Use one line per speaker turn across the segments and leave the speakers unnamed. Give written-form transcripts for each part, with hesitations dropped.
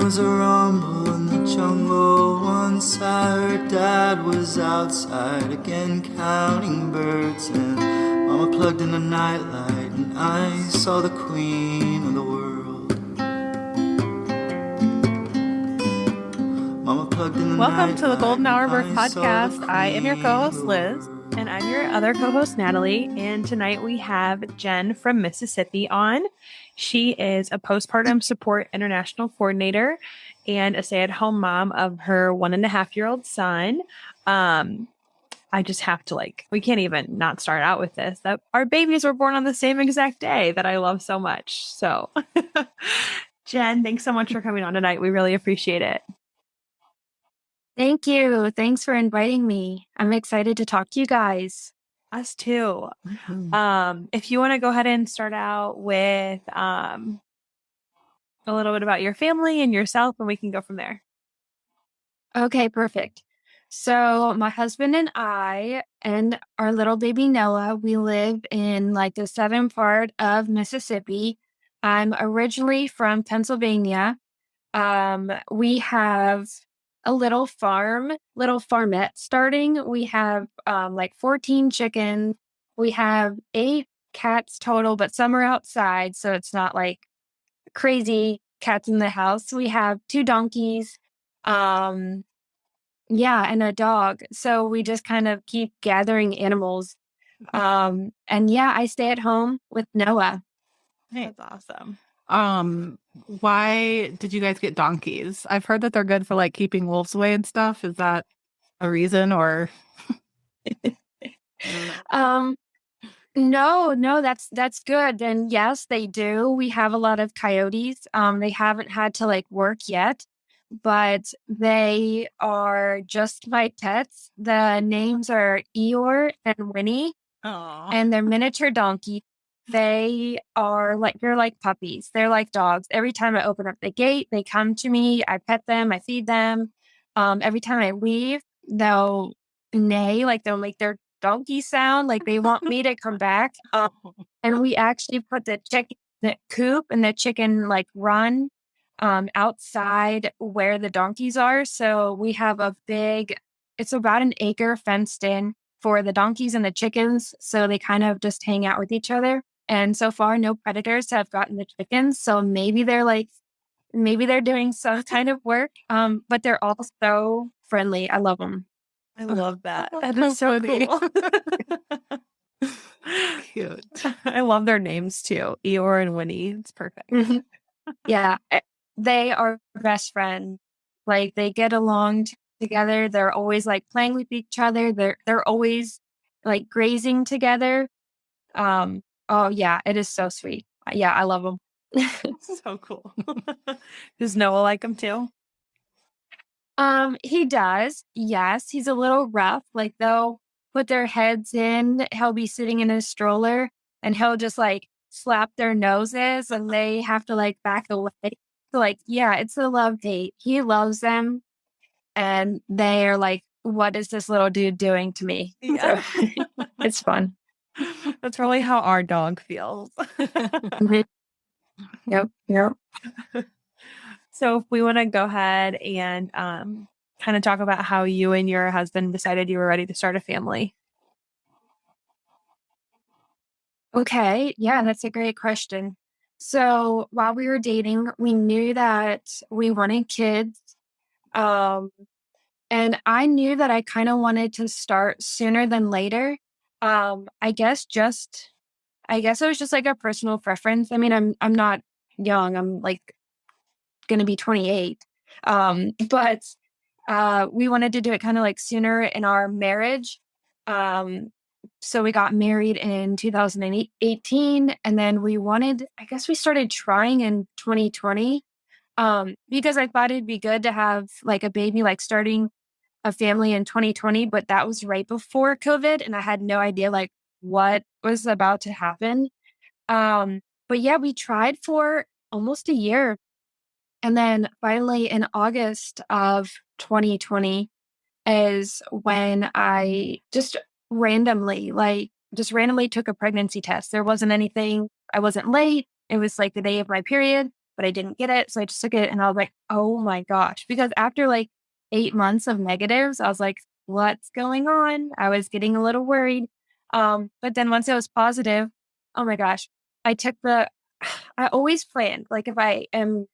was a rumble in the jungle. Once I heard Dad was outside again counting birds, and Mama plugged in a nightlight, and I saw the queen of the world. Mama plugged in the
Welcome to the
nightlight,
Golden Hour
and
Birth
I saw the
Podcast. I am your
queen
co-host,
of the
Liz,
world.
and I'm your other co-host, Natalie. And tonight we have Jenn from Mississippi on. She is a postpartum support international coordinator and a stay-at-home mom of her 1.5-year-old son. I just have to we can't even not start out with this, that our babies were born on the same exact day that I love so much. So Jenn, thanks so much for coming on tonight. We really appreciate it.
Thank you. Thanks for inviting me. I'm excited to talk to you guys.
Us too. If you want to go ahead and start out with a little bit about your family and yourself, and we can go from there.
Okay, perfect. So my husband and I and our little baby Noah, we live in the southern part of Mississippi. I'm originally from Pennsylvania. We have a little farmette starting. We have 14 chickens. We have 8 cats total, but some are outside, so it's not crazy cats in the house. We have 2 donkeys, and a dog. So we just kind of keep gathering animals. And I stay at home with Noah.
Hey, that's awesome.
Why did you guys get donkeys? I've heard that they're good for keeping wolves away and stuff. Is that a reason or?
No, that's good. And yes, they do. We have a lot of coyotes. They haven't had to work yet, but they are just my pets. The names are Eeyore and Winnie.
Aww.
And they're miniature donkeys. They are they're like puppies. They're like dogs. Every time I open up the gate, they come to me. I pet them. I feed them. Every time I leave, they'll neigh, they'll make their donkey sound, they want me to come back. And we actually put the chicken in the coop and the chicken run outside where the donkeys are. So we have it's about an acre fenced in for the donkeys and the chickens. So they kind of just hang out with each other. And so far, no predators have gotten the chickens. So maybe they're doing some kind of work. But they're all so friendly. I love them.
I love that. That is so cool.
Cute.
I love their names too. Eeyore and Winnie. It's perfect.
Yeah. They are best friends. They get along together. They're always playing with each other. They're always grazing together. Oh yeah, it is so sweet. Yeah, I love them.
So cool. Does Noah like them too?
He does. Yes, he's a little rough. They'll put their heads in. He'll be sitting in his stroller, and he'll just slap their noses, and they have to back away. So it's a love-hate. He loves them, and they are what is this little dude doing to me?
Yeah.
So, it's fun.
That's really how our dog feels.
Yep.
So if we want to go ahead and kind of talk about how you and your husband decided you were ready to start a family.
Okay. Yeah, that's a great question. So while we were dating, we knew that we wanted kids. And I knew that I kind of wanted to start sooner than later. I guess it was just a personal preference. I mean, I'm not young. I'm going to be 28. But we wanted to do it kind of sooner in our marriage. So we got married in 2018, and then we started trying in 2020. Because I thought it'd be good to have a baby, starting a family in 2020, but that was right before COVID, and I had no idea what was about to happen. But yeah, we tried for almost a year. And then finally in August of 2020 is when I just randomly took a pregnancy test. There wasn't anything. I wasn't late. It was the day of my period. but I didn't get it. So I just took it and I was like, oh my gosh. Because after like 8 months of negatives, I was like, what's going on? I was getting a little worried. But then once it was positive, oh my gosh, I always planned, like if I am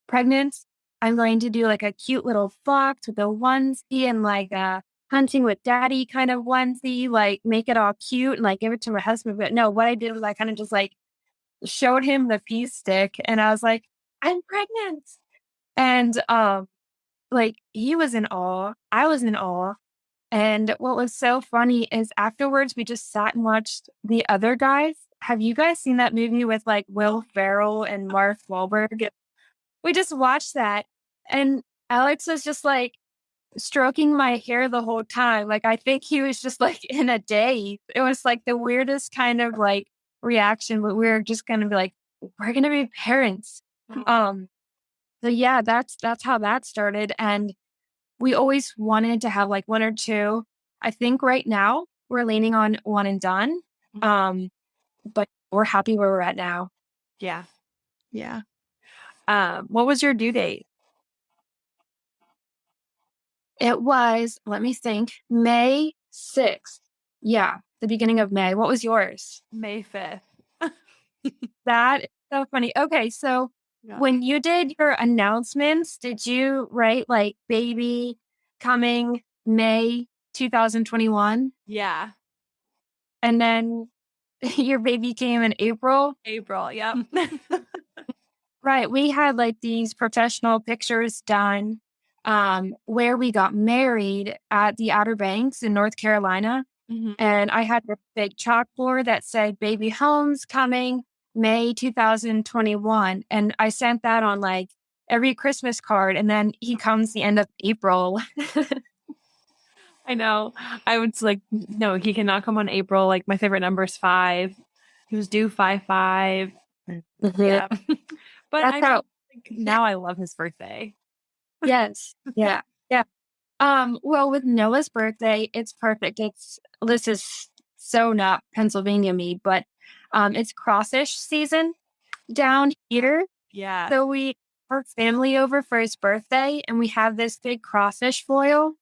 pregnant, I'm going to do like a cute little fox with a onesie and like a hunting with daddy kind of onesie, like make it all cute and like give it to my husband. But no, what I did was I kind of just like showed him the pee stick and I was like, I'm pregnant. And like he was in awe. I was in awe. And what was so funny is afterwards we just sat and watched The Other Guys. Have you guys seen that movie with like Will Ferrell and Mark Wahlberg? We just watched that. And Alex was just like stroking my hair the whole time. Like I think he was just like in a daze. It was like the weirdest kind of like reaction, but we were just gonna be like, we're gonna be parents. So yeah, that's how that started. And we always wanted to have like one or two. I think right now we're leaning on one and done. But we're happy where we're at now.
Yeah. Yeah. What was your due date?
It was, let me think, May 6th. Yeah, the beginning of May. What was yours?
May 5th.
That is so funny. Okay, so
Yeah.
when you did your announcements, did you write like baby coming May 2021?
Yeah.
And then your baby came in April?
April. Yep.
Right. We had like these professional pictures done where we got married at the Outer Banks in North Carolina.
Mhm.
And I had a big chalkboard that said baby homes coming May 2021. And I sent that on like every Christmas card. And then he comes the end of April.
I know. I was like, no, he cannot come on April. Like my favorite number is 5. He was due 5/5. Yeah. But
That's how.
now I love his birthday.
Yes. Yeah. Yeah. Well, with Noah's birthday, it's perfect. This is so not Pennsylvania me, but it's crawfish season down here.
Yeah.
So we our family over for his birthday and we have this big crawfish foil.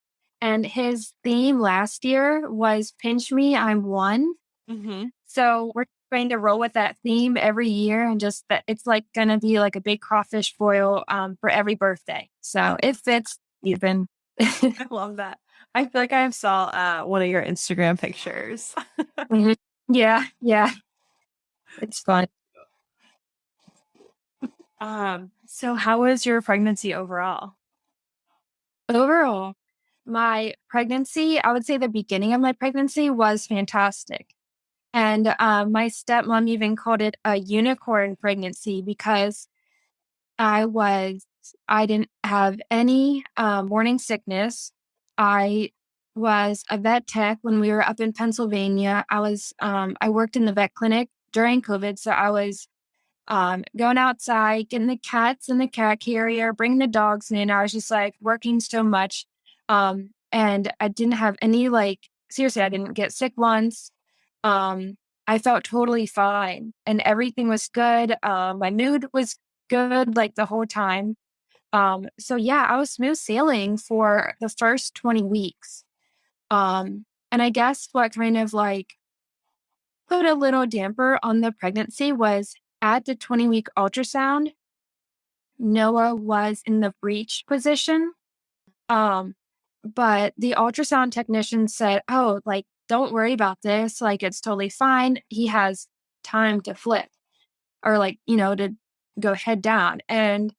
And his theme last year was Pinch Me, I'm One.
Mm-hmm.
So we're going to roll with that theme every year and just that it's like gonna be like a big crawfish foil for every birthday. So it fits even.
I love that. I feel like I saw one of your Instagram pictures.
Mhm. Yeah, yeah. It's fun.
So how was your pregnancy overall?
Overall, my pregnancy, I would say the beginning of my pregnancy was fantastic. And my stepmom even called it a unicorn pregnancy because I didn't have any morning sickness. I was a vet tech when we were up in Pennsylvania. I worked in the vet clinic during COVID. So I was going outside, getting the cats in the cat carrier, bringing the dogs in. I was just like working so much. And I didn't have any, like, seriously, I didn't get sick once. I felt totally fine and everything was good. My mood was good like the whole time. So yeah, I was smooth sailing for the first 20 weeks. And I guess what kind of like put a little damper on the pregnancy was at the 20-week ultrasound, Noah was in the breech position. But the ultrasound technician said, oh, like, don't worry about this. Like, it's totally fine. He has time to flip or like, to go head down. And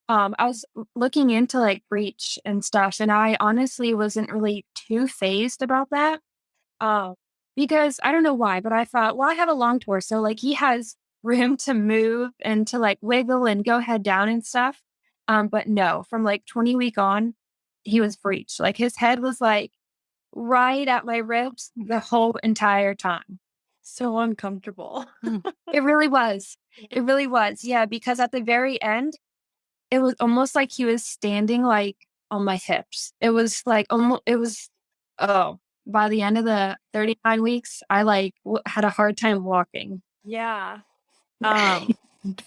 I was looking into like breech and stuff. And I honestly wasn't really too phased about that. Uh, because I don't know why, but I thought, well, I have a long torso. Like he has room to move and to like wiggle and go head down and stuff. But no, from like 20-week on, he was breech. Like his head was like right at my ribs the whole entire time.
So uncomfortable.
It really was. It really was. Yeah, because at the very end, it was almost like he was standing like on my hips. It was like almost, by the end of the 39 weeks, I like had a hard time walking.
Yeah.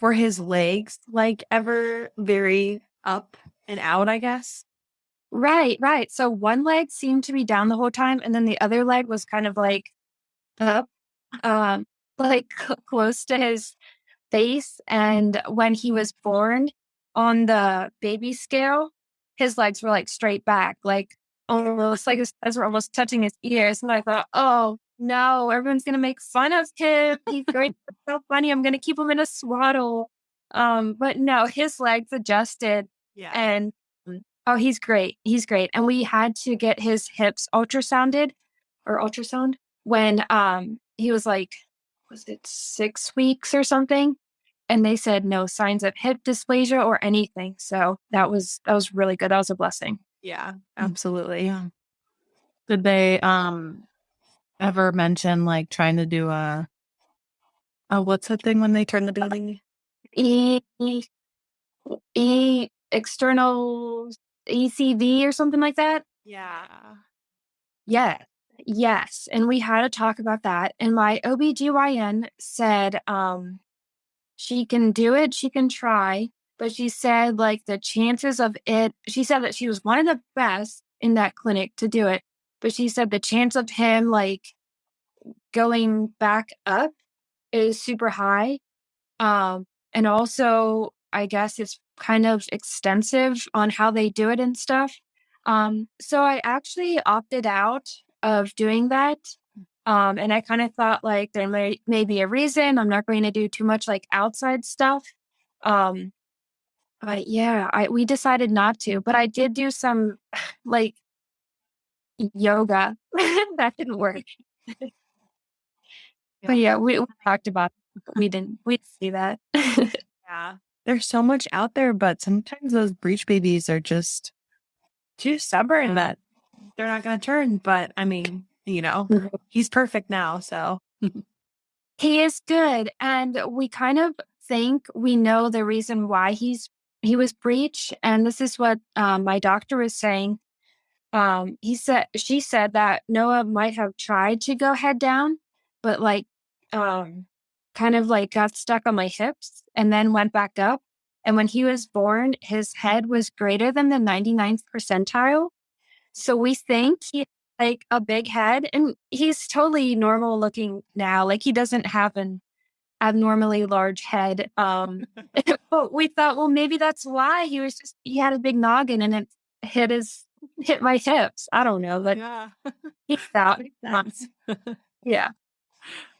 Were his legs like ever very up and out, I guess?
Right, right. So one leg seemed to be down the whole time, and then the other leg was kind of like up, um, like close to his face. And when he was born on the baby scale, his legs were like straight back, like almost like his legs were almost touching his ears. And I thought, oh no, everyone's gonna make fun of him. He's great, so funny. I'm gonna keep him in a swaddle. But no, his legs adjusted
Yeah.
and oh, he's great. He's great. And we had to get his hips ultrasounded or ultrasound when he was like, was it 6 weeks or something? And they said no signs of hip dysplasia or anything. So that was really good. That was a blessing.
Yeah, absolutely.
Yeah. Did they ever mention like trying to do a what's that thing when they turn the baby?
E external ECV or something like that?
Yeah.
Yeah. Yes. And we had to talk about that. And my OBGYN said, she can do it, she can try, but she said like the chances of it, she said that she was one of the best in that clinic to do it. But she said the chance of him like going back up is super high. And also I guess it's kind of extensive on how they do it and stuff. So I actually opted out of doing that. And I kind of thought like there may be a reason. I'm not going to do too much like outside stuff. Um, but yeah, we decided not to. But I did do some like yoga. That didn't work. But yeah, we talked about it, but we didn't see that.
Yeah. There's so much out there, but sometimes those breech babies are just too stubborn that they're not going to turn. But I mean, he's perfect now. So
He is good. And we kind of think we know the reason why he was breech. And this is what my doctor was saying. She said that Noah might have tried to go head down, but like kind of like got stuck on my hips and then went back up. And when he was born, his head was greater than the 99th percentile. So we think he like a big head, and he's totally normal looking now. Like he doesn't have an abnormally large head. But we thought, well, maybe that's why he had a big noggin and it hit my hips. I don't know, but
yeah.
he's out. Yeah.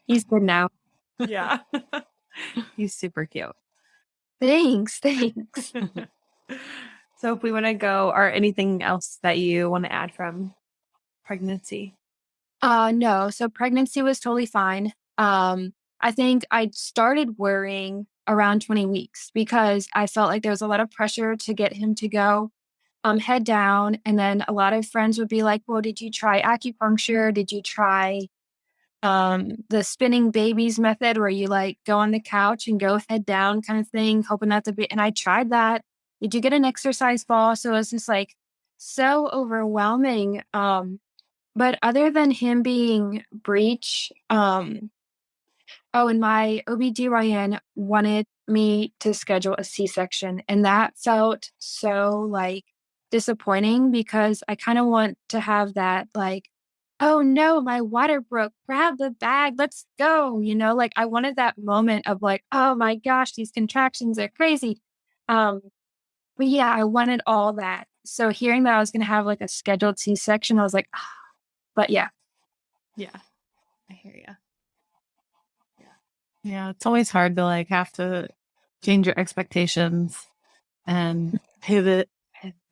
He's good now.
Yeah. He's super cute.
Thanks.
So if we want to go, or anything else that you want to add from pregnancy?
No. So pregnancy was totally fine. I think I started worrying around 20 weeks because I felt like there was a lot of pressure to get him to go head down. And then a lot of friends would be like, well, did you try acupuncture? Did you try the spinning babies method where you like go on the couch and go head down kind of thing, hoping not to be, and I tried that. Did you get an exercise ball? So it was just like so overwhelming. But other than him being breech, and my OBGYN wanted me to schedule a C-section, and that felt so like disappointing because I kind of want to have that like, oh no, my water broke, grab the bag, let's go. Like I wanted that moment of like, oh my gosh, these contractions are crazy. But yeah, I wanted all that. So hearing that I was going to have like a scheduled C-section, I was like, ah. But yeah.
Yeah. I hear you.
Yeah, it's always hard to like have to change your expectations and pivot.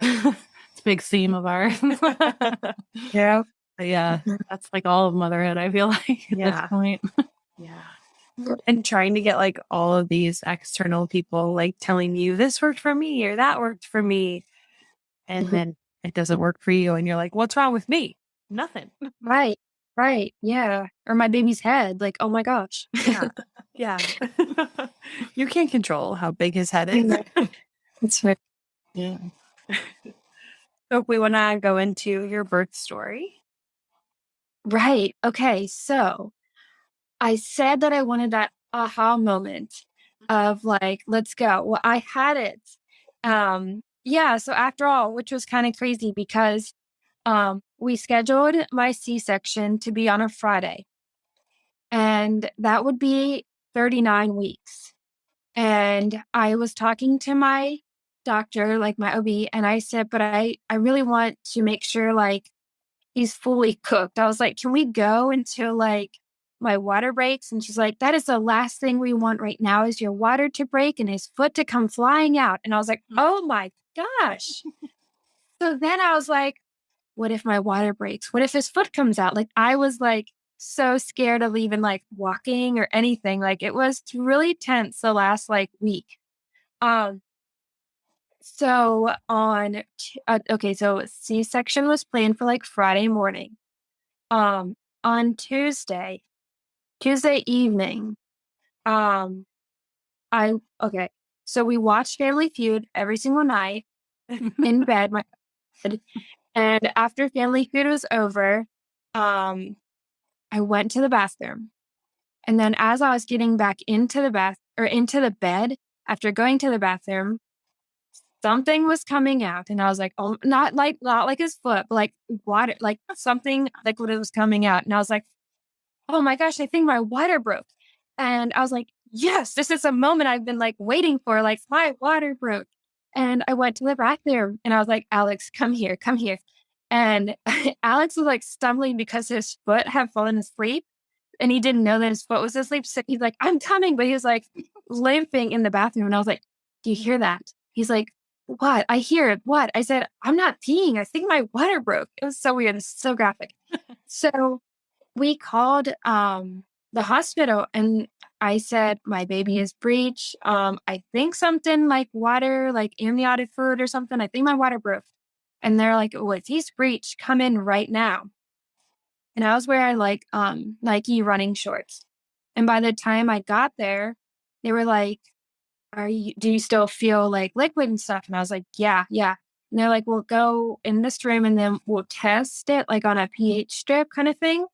It's a big theme of ours.
Yeah.
But yeah, that's like all of motherhood, I feel like at this point.
Yeah. And trying to get like all of these external people like telling you this worked for me or that worked for me. And then it doesn't work for you. And you're like, what's wrong with me? Nothing.
Right. Right. Yeah. Or my baby's head. Like, oh my gosh.
Yeah. Yeah. You can't control how big his head is.
That's right.
Yeah.
So if we want to go into your birth story.
Right. Okay. So I said that I wanted that aha moment. of like, let's go. Well, I had it. Yeah, so after all, which was kind of crazy because we scheduled my C-section to be on a Friday, and that would be 39 weeks. And I was talking to my doctor, like my OB, and I said, but I really want to make sure like he's fully cooked. I was like, can we go until like my water breaks? And she's like, that is the last thing we want right now is your water to break and his foot to come flying out. And I was like, oh my gosh. So then I was like, what if my water breaks? What if his foot comes out? Like I was like so scared of even like walking or anything. Like it was really tense the last like week. Um, so okay, so C-section was planned for like Friday morning. On Tuesday evening, um, okay, so we watched Family Feud every single night in bed, my bed, and after Family Feud was over, I went to the bathroom, and then as I was getting back into the bed after going to the bathroom, something was coming out, and I was like, oh, not like his foot, but like water, like something like what it was coming out, and I was like, oh my gosh, I think my water broke. And I was like, yes, this is a moment I've been like waiting for, like my water broke. And I went to the bathroom and I was like, Alex, come here, come here. And Alex was like stumbling because his foot had fallen asleep and he didn't know that his foot was asleep. So he's like, I'm coming. But he was like limping in the bathroom. And I was like, do you hear that? He's like, what? I hear it. What? I said, I'm not peeing. I think my water broke. It was so weird. It's so graphic. So we called the hospital and I said, my baby is Breech. I think something like water, like amniotic fluid or something. I think my water broke. And they're like, oh, if he's Breech, come in right now. And I was wearing like Nike running shorts. And by the time I got there, they were like, do you still feel like liquid and stuff? And I was like, yeah. And they're like, we'll go in this room and then we'll test it like on a pH strip kind of thing.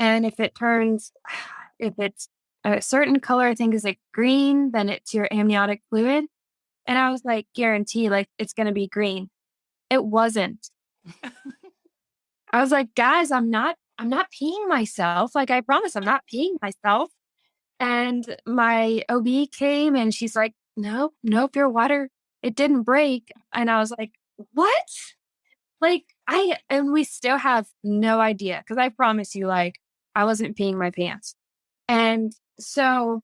And if it's a certain color, I think is like green, then it's your amniotic fluid. And I was like, guarantee, like it's going to be green. It wasn't. I was like, guys, I'm not peeing myself. Like, I promise I'm not peeing myself. And my OB came and she's like, nope, your water, it didn't break. And I was like, what? Like, and we still have no idea. Cause I promise you, like, I wasn't peeing my pants. And so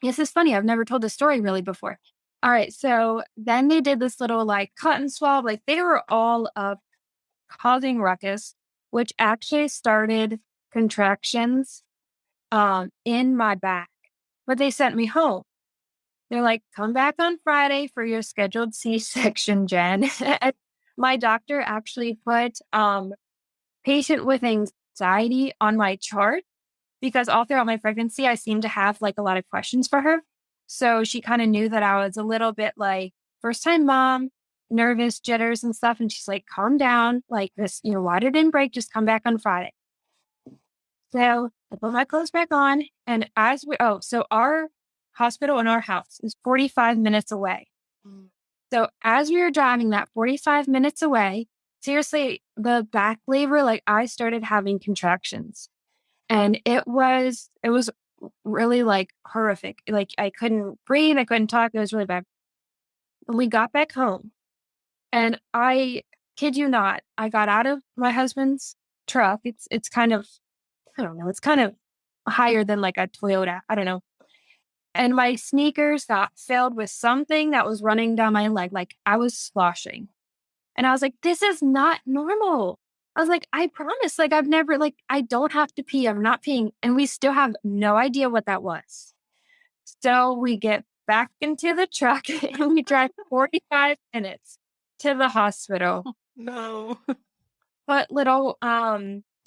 this is funny. I've never told this story really before. All right. So then they did this little like cotton swab. Like they were all up causing ruckus, which actually started contractions in my back. But they sent me home. They're like, come back on Friday for your scheduled C-section, Jen. My doctor actually put patient with anxiety on my chart because all throughout my pregnancy, I seemed to have like a lot of questions for her. So she kind of knew that I was a little bit like first time mom, nervous, jitters and stuff. And she's like, calm down. Like this, your water didn't break. Just come back on Friday. So I put my clothes back on. And so our hospital and our house is 45 minutes away. So as we were driving that 45 minutes away, seriously, the back labor, like I started having contractions. And it was really like horrific. Like I couldn't breathe. I couldn't talk. It was really bad. When we got back home and I kid you not, I got out of my husband's truck. It's kind of, I don't know. It's kind of higher than like a Toyota. I don't know. And my sneakers got filled with something that was running down my leg. Like I was sloshing. And I was like, this is not normal. I was like, I promise, like I've never, like, I don't have to pee. I'm not peeing. And we still have no idea what that was. So we get back into the truck and we drive 45 minutes to the hospital.
No.
But they're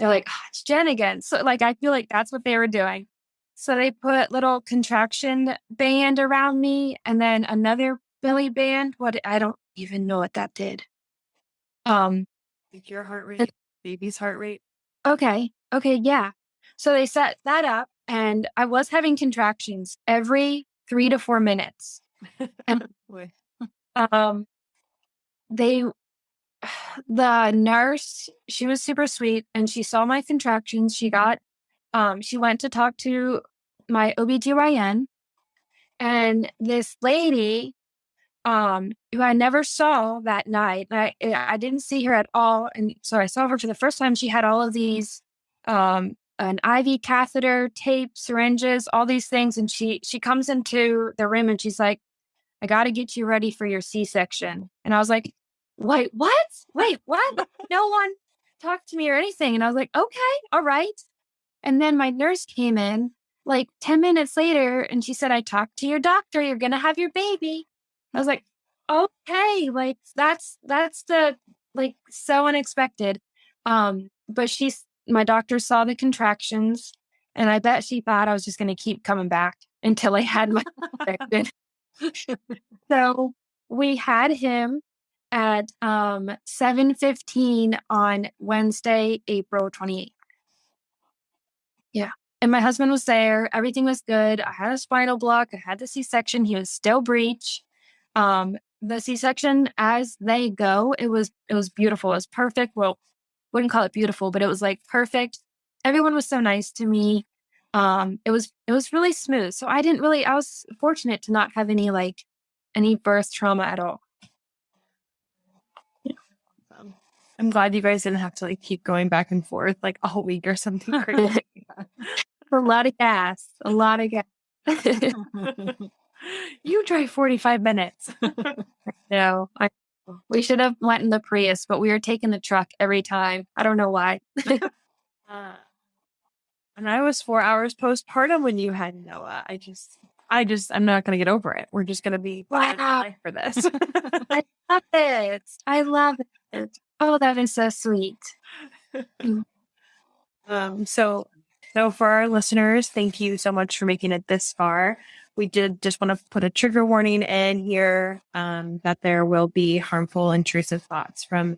like, oh, it's Jen again. So like, I feel like that's what they were doing. So they put little contraction band around me and then another belly band. I don't even know what that did.
Like your heart rate, baby's heart rate.
Okay, yeah. So they set that up and I was having contractions every 3 to 4 minutes. And,
Boy.
um, they the nurse, she was super sweet and she saw my contractions. She went to talk to my OBGYN, and this lady, who I never saw that night, I didn't see her at all. And so I saw her for the first time. She had all of these, an IV catheter, tape, syringes, all these things. And she comes into the room and she's like, I got to get you ready for your C-section. And I was like, wait, what? Wait, what? No one talked to me or anything. And I was like, okay, all right. And then my nurse came in like 10 minutes later and she said, I talked to your doctor. You're going to have your baby. I was like, okay, like that's the, like, so unexpected. But my doctor saw the contractions and I bet she thought I was just going to keep coming back until I had my infection. So we had him at 7:15 on Wednesday, April 28th. Yeah. And my husband was there. Everything was good. I had a spinal block. I had the C-section. He was still breech. The C-section, as they go, it was beautiful. It was perfect. Well, wouldn't call it beautiful, but it was like perfect. Everyone was so nice to me. It was really smooth. So I was fortunate to not have any birth trauma at all.
I'm glad you guys didn't have to like keep going back and forth like all week or something crazy.
A lot of gas.
You drive 45 minutes.
No, we should have went in the Prius, but we were taking the truck every time. I don't know why.
And I was 4 hours postpartum when you had Noah. I'm not going to get over it. We're just going to be
Wow.
for this.
I love it. I love it. Oh, that is so sweet.
So for our listeners, thank you so much for making it this far. We did just want to put a trigger warning in here, that there will be harmful, intrusive thoughts from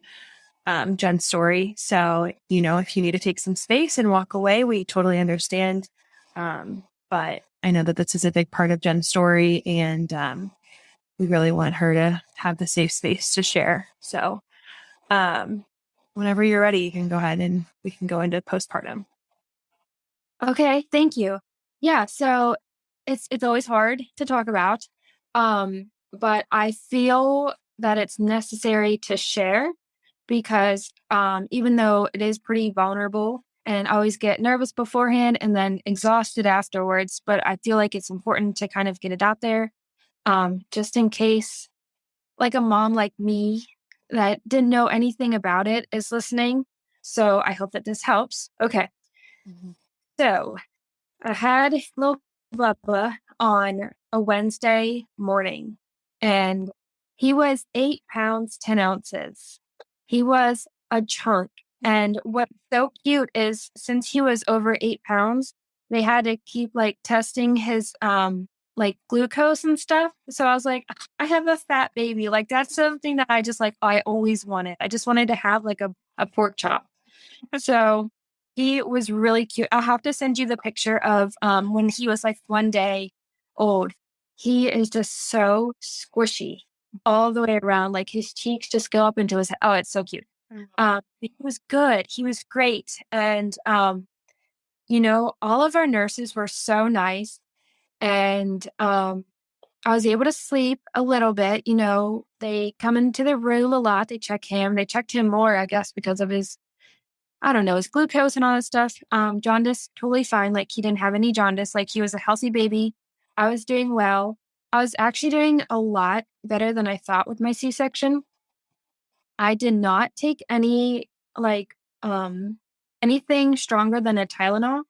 Jenn's story. So, if you need to take some space and walk away, we totally understand. But I know that this is a big part of Jenn's story, and we really want her to have the safe space to share. So, whenever you're ready, you can go ahead and we can go into postpartum.
Okay, thank you. Yeah, so it's always hard to talk about, but I feel that it's necessary to share because even though it is pretty vulnerable and I always get nervous beforehand and then exhausted afterwards, but I feel like it's important to kind of get it out there, just in case like a mom like me that didn't know anything about it is listening. So I hope that this helps. Okay. So I had little Bubba on a Wednesday morning, and he was 8 pounds, 10 ounces. He was a chunk. And what's so cute is since he was over 8 pounds, they had to keep like testing his like glucose and stuff. So I was like, I have a fat baby. Like that's something that I always wanted. I just wanted to have like a pork chop. So he was really cute. I'll have to send you the picture of when he was like 1 day old. He is just so squishy all the way around. Like his cheeks just go up into his head. Oh, it's so cute. He was good. He was great. And, all of our nurses were so nice. And I was able to sleep a little bit. They come into the room a lot. They check him. They checked him more, I guess, because of his glucose and all that stuff. Jaundice, totally fine. Like he didn't have any jaundice. Like he was a healthy baby. I was doing well. I was actually doing a lot better than I thought with my C-section. I did not take any anything stronger than a Tylenol.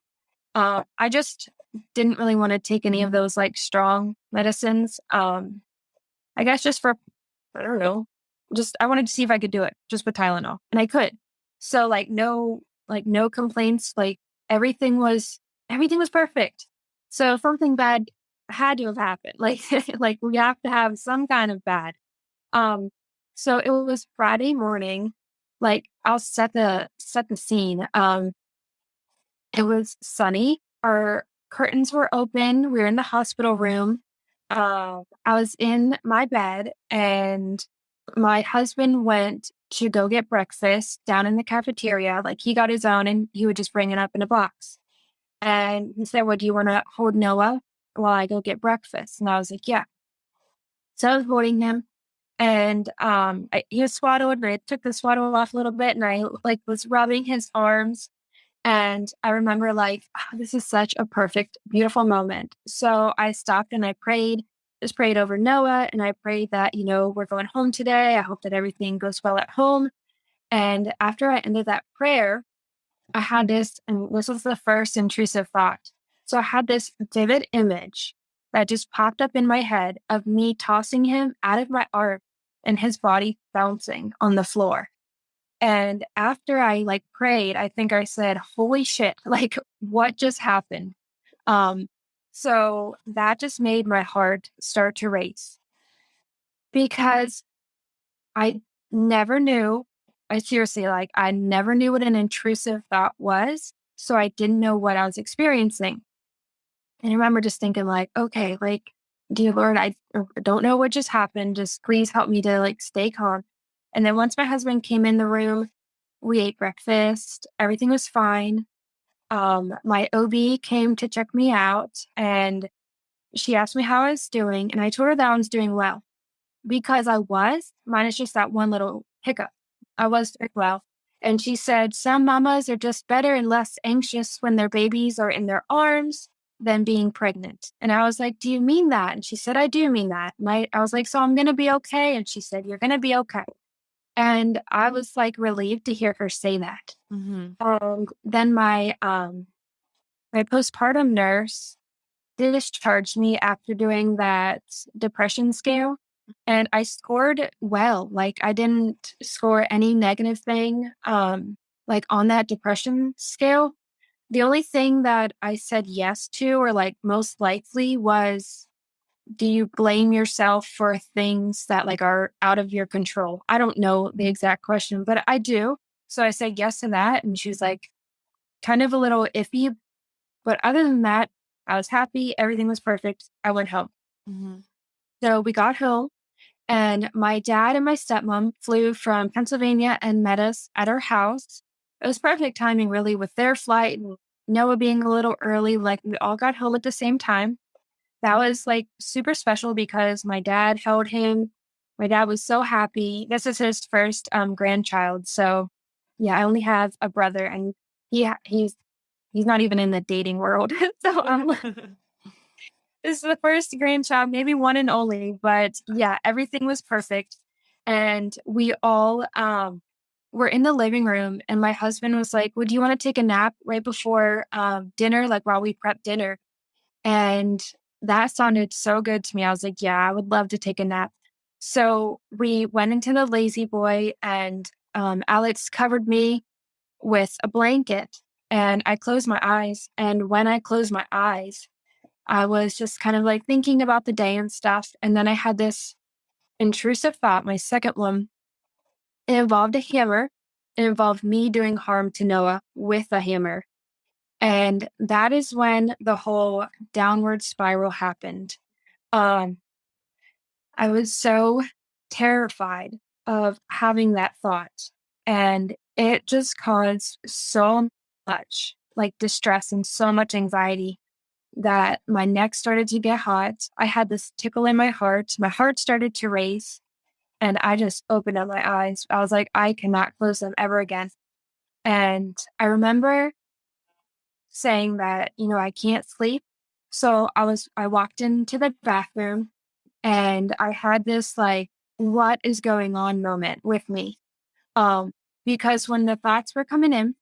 I just didn't really want to take any of those like strong medicines. I guess just for, I don't know, just I wanted to see if I could do it just with Tylenol, and I could. So no complaints. Like everything was perfect. So something bad had to have happened. Like like we have to have some kind of bad. So it was Friday morning. Like I'll set the scene. It was sunny. Our curtains were open. We were in the hospital room. I was in my bed and my husband went to go get breakfast down in the cafeteria. Like he got his own and he would just bring it up in a box. And he said, well, do you want to hold Noah while I go get breakfast? And I was like, yeah. So I was holding him and he was swaddled and I took the swaddle off a little bit and I like was rubbing his arms. And I remember like, this is such a perfect, beautiful moment. So I stopped and I prayed, just prayed over Noah. And I prayed that, we're going home today. I hope that everything goes well at home. And after I ended that prayer, I had this, and this was the first intrusive thought. So I had this vivid image that just popped up in my head of me tossing him out of my arm and his body bouncing on the floor. And after I like prayed, I think I said, holy shit, like what just happened? So that just made my heart start to race because I never knew, I seriously, like, I never knew what an intrusive thought was. So I didn't know what I was experiencing. And I remember just thinking, like, okay, like, dear Lord, I don't know what just happened. Just please help me to like stay calm. And then once my husband came in the room, we ate breakfast, everything was fine. My OB came to check me out and she asked me how I was doing. And I told her that I was doing well because I was, minus just that one little hiccup. I was doing well. And she said, some mamas are just better and less anxious when their babies are in their arms than being pregnant. And I was like, do you mean that? And she said, I do mean that. I was like, so I'm going to be okay. And she said, you're going to be okay. And I was like relieved to hear her say that. Then my postpartum nurse discharged me after doing that depression scale. And I scored well. Like I didn't score any negative thing like on that depression scale. The only thing that I said yes to or like most likely was, do you blame yourself for things that like are out of your control? I don't know the exact question, but I do. So I said yes to that. And she was like kind of a little iffy. But other than that, I was happy. Everything was perfect. I went home. So we got home and my dad and my stepmom flew from Pennsylvania and met us at our house. It was perfect timing really with their flight and Noah being a little early. Like we all got home at the same time. That was like super special because my dad held him. My dad was so happy. This is his first grandchild. So yeah, I only have a brother and he's not even in the dating world. So this is the first grandchild, maybe one and only, but yeah, everything was perfect. And we all were in the living room and my husband was like, would you want to take a nap right before dinner, like while we prep dinner? And that sounded so good to me. I was like, yeah, I would love to take a nap. So we went into the lazy boy and Alex covered me with a blanket and I closed my eyes. And when I closed my eyes, I was just kind of like thinking about the day and stuff. And then I had this intrusive thought, my second one. It involved a hammer. It involved me doing harm to Noah with a hammer. And that is when the whole downward spiral happened. I was so terrified of having that thought. And it just caused so much like distress and so much anxiety that my neck started to get hot. I had this tickle in my heart. My heart started to race. And I just opened up my eyes. I was like, I cannot close them ever again. And I remember saying that, I can't sleep. So I walked into the bathroom and I had this like, what is going on moment with me. Because when the thoughts were coming in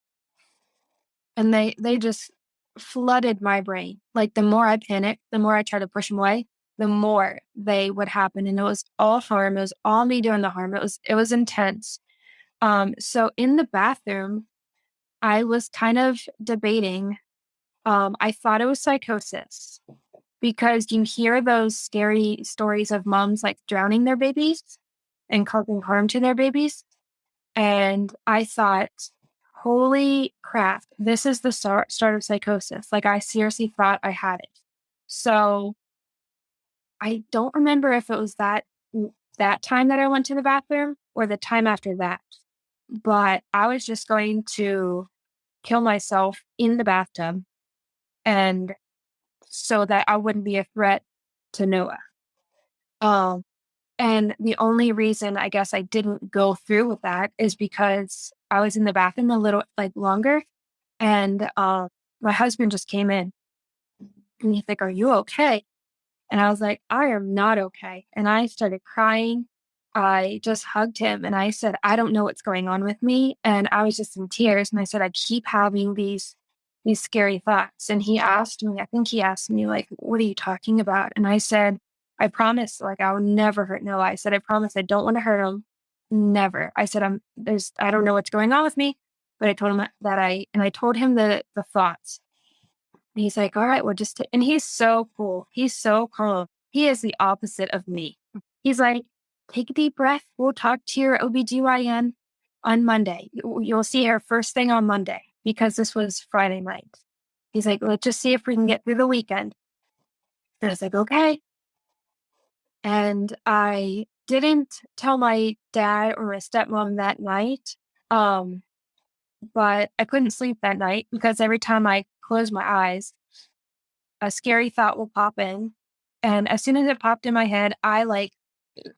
and they just flooded my brain. Like the more I panicked, the more I tried to push them away, the more they would happen. And it was all harm. It was all me doing the harm. It was intense. So in the bathroom, I was kind of debating. I thought it was psychosis because you hear those scary stories of moms like drowning their babies and causing harm to their babies. And I thought, holy crap, this is the start of psychosis. Like I seriously thought I had it. So I don't remember if it was that time that I went to the bathroom or the time after that, but I was just going to kill myself in the bathtub, and so that I wouldn't be a threat to Noah. And the only reason I guess I didn't go through with that is because I was in the bathroom a little longer, and my husband just came in, and he's like, "Are you okay?" And I was like, "I am not okay." And I started crying. I just hugged him and I said, "I don't know what's going on with me." And I was just in tears. And I said, "I keep having these scary thoughts." And he asked me, I think he asked me, like, "What are you talking about?" And I said, "I promise, like, I will never hurt Noah." I said, "I promise I don't want to hurt him. Never." I said, I don't know what's going on with me." But I told him that I told him the thoughts. And he's like, "All right, well, just," and he's so cool. He's so calm. He is the opposite of me. He's like, "Take a deep breath. We'll talk to your OBGYN on Monday. You'll see her first thing on Monday," because this was Friday night. He's like, "Let's just see if we can get through the weekend." And I was like, "Okay." And I didn't tell my dad or my stepmom that night. But I couldn't sleep that night because every time I closed my eyes, a scary thought will pop in. And as soon as it popped in my head, I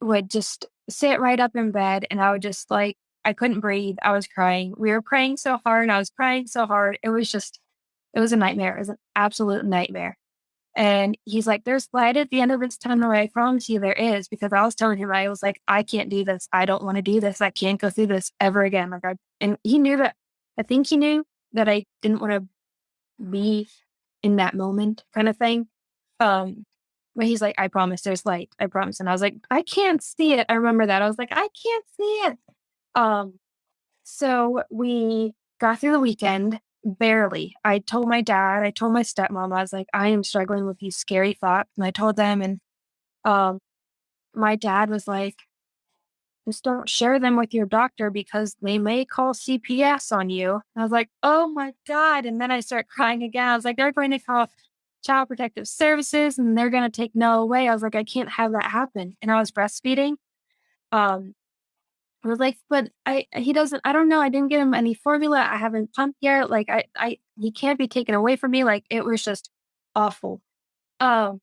would just sit right up in bed, and I would just I couldn't breathe. I was crying. We were praying so hard and I was crying so hard. It was a nightmare. It was an absolute nightmare. And he's like, "There's light at the end of this tunnel. I promise you there is," because I was telling him, I was like, "I can't do this. I don't want to do this. I can't go through this ever again." And he knew that, I think he knew that I didn't want to be in that moment kind of thing. But he's like, "I promise there's light. I promise." And I was like, "I can't see it." I remember that. I was like, "I can't see it." Um, so we got through the weekend barely. I told my dad, I told my stepmom, I was like, "I am struggling with these scary thoughts." And I told them, and um, my dad was like, "Just don't share them with your doctor because they may call CPS on you." And I was like, "Oh my God." And then I started crying again. I was like, "They're going to call Child Protective Services and they're going to take Noah away." I was like, "I can't have that happen." And I was breastfeeding. Um, I was like, "But I don't know. I didn't give him any formula. I haven't pumped yet. Like, he can't be taken away from me." Like, it was just awful. Um,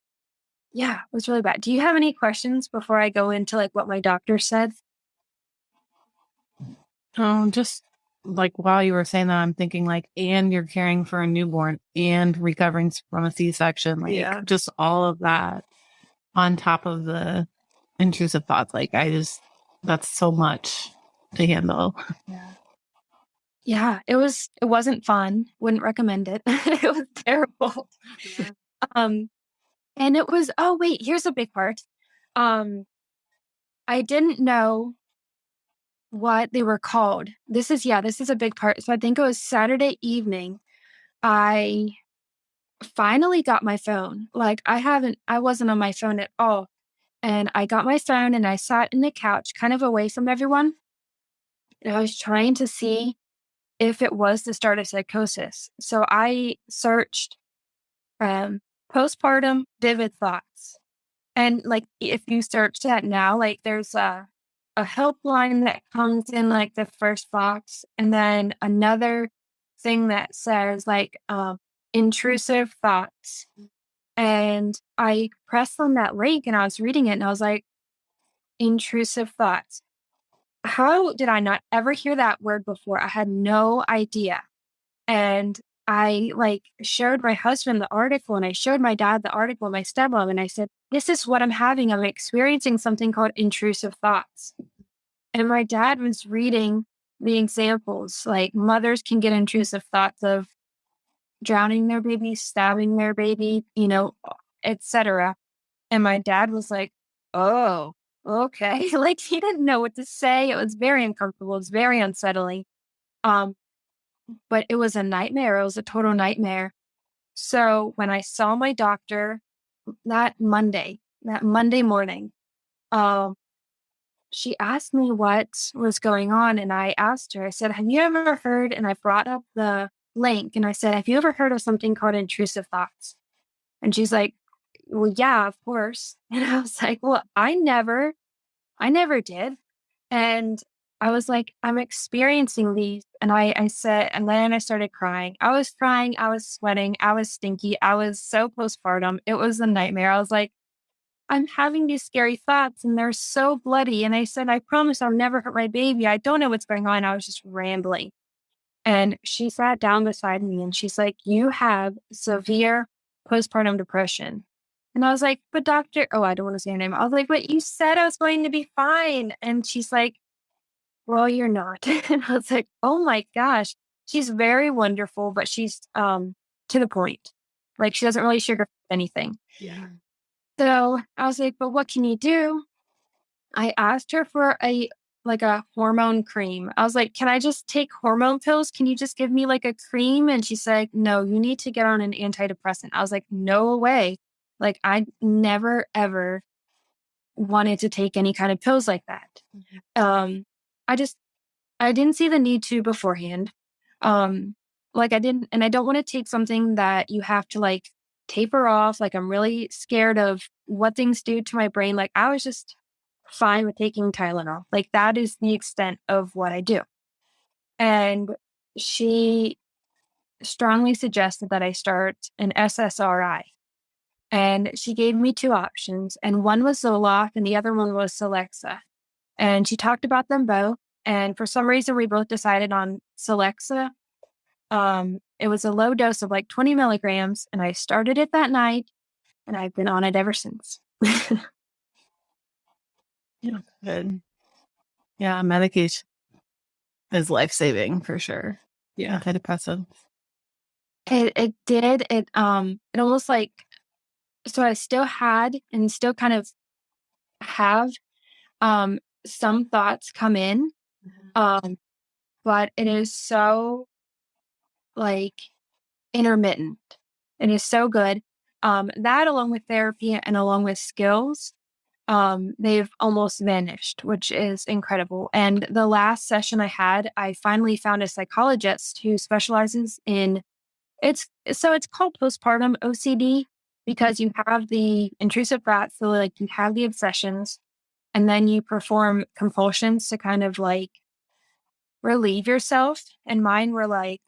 yeah, it was really bad. Do you have any questions before I go into what my doctor said?
Just while you were saying that, I'm thinking and you're caring for a newborn and recovering from a C-section,
Yeah.
just all of that on top of the intrusive thoughts. That's so much to handle.
Yeah, it wasn't fun. Wouldn't recommend it. It was terrible.
Yeah.
And it was, oh wait, here's a big part. Um, I didn't know what they were called. This is a big part. So I think it was Saturday evening. I finally got my phone. I wasn't on my phone at all. And I got my phone and I sat in the couch kind of away from everyone. And I was trying to see if it was the start of psychosis. So I searched postpartum vivid thoughts. And if you search that now, there's a helpline that comes in the first box, and then another thing that says intrusive thoughts. And I pressed on that link and I was reading it and I was like, intrusive thoughts. How did I not ever hear that word before? I had no idea. And I showed my husband the article and I showed my dad the article, my stepmom, and I said, "This is what I'm having. I'm experiencing something called intrusive thoughts." And my dad was reading the examples, mothers can get intrusive thoughts of drowning their baby, stabbing their baby, etc. And my dad was like, "Oh, okay." He didn't know what to say. It was very uncomfortable. It was very unsettling. Um, but it was a nightmare. It was a total nightmare. So when I saw my doctor that Monday morning, she asked me what was going on. And I asked her, I said, "Have you ever heard?" And I brought up the link and I said, "Have you ever heard of something called intrusive thoughts?" And she's like, well, yeah, of course. And I was like, well, I never did. And I was like, I'm experiencing these. And I said, and then I started crying. I was crying. I was sweating. I was stinky. I was so postpartum. It was a nightmare. I was like, I'm having these scary thoughts and they're so bloody. And I said, I promise I'll never hurt my baby. I don't know what's going on. I was just rambling. And she sat down beside me and she's like, you have severe postpartum depression. And I was like, but doctor, oh, I don't want to say her name. I was like, but you said I was going to be fine. And she's like, well, you're not. And I was like, oh my gosh. She's very wonderful, but she's to the point. Like she doesn't really sugarcoat anything.
Yeah.
So I was like, but what can you do? I asked her for a hormone cream. I was like, can I just take hormone pills? Can you just give me like a cream? And she's like, no, you need to get on an antidepressant. I was like, no way. Like I never ever wanted to take any kind of pills like that. I just I didn't see the need to beforehand. Like I didn't, and I don't want to take something that you have to like taper off. Like I'm really scared of what things do to my brain. Like I was just fine with taking Tylenol. Like that is the extent of what I do. And she strongly suggested that I start an SSRI. And she gave me two options, and one was Zoloft and the other one was Celexa. And she talked about them both. And for some reason, we both decided on Celexa. It was a low dose of like 20 milligrams, and I started it that night, and I've been on it ever since.
Yeah, good. Yeah, medication is life-saving for sure.
Yeah.
Antidepressant.
It did. It almost like, so I still had and still kind of have some thoughts come in. But it is so like intermittent. It is so good. That along with therapy and along with skills, they've almost vanished, which is incredible. And the last session I had, I finally found a psychologist who specializes in it's called postpartum OCD because you have the intrusive thoughts, so like you have the obsessions, and then you perform compulsions to kind of like relieve yourself. And mine were like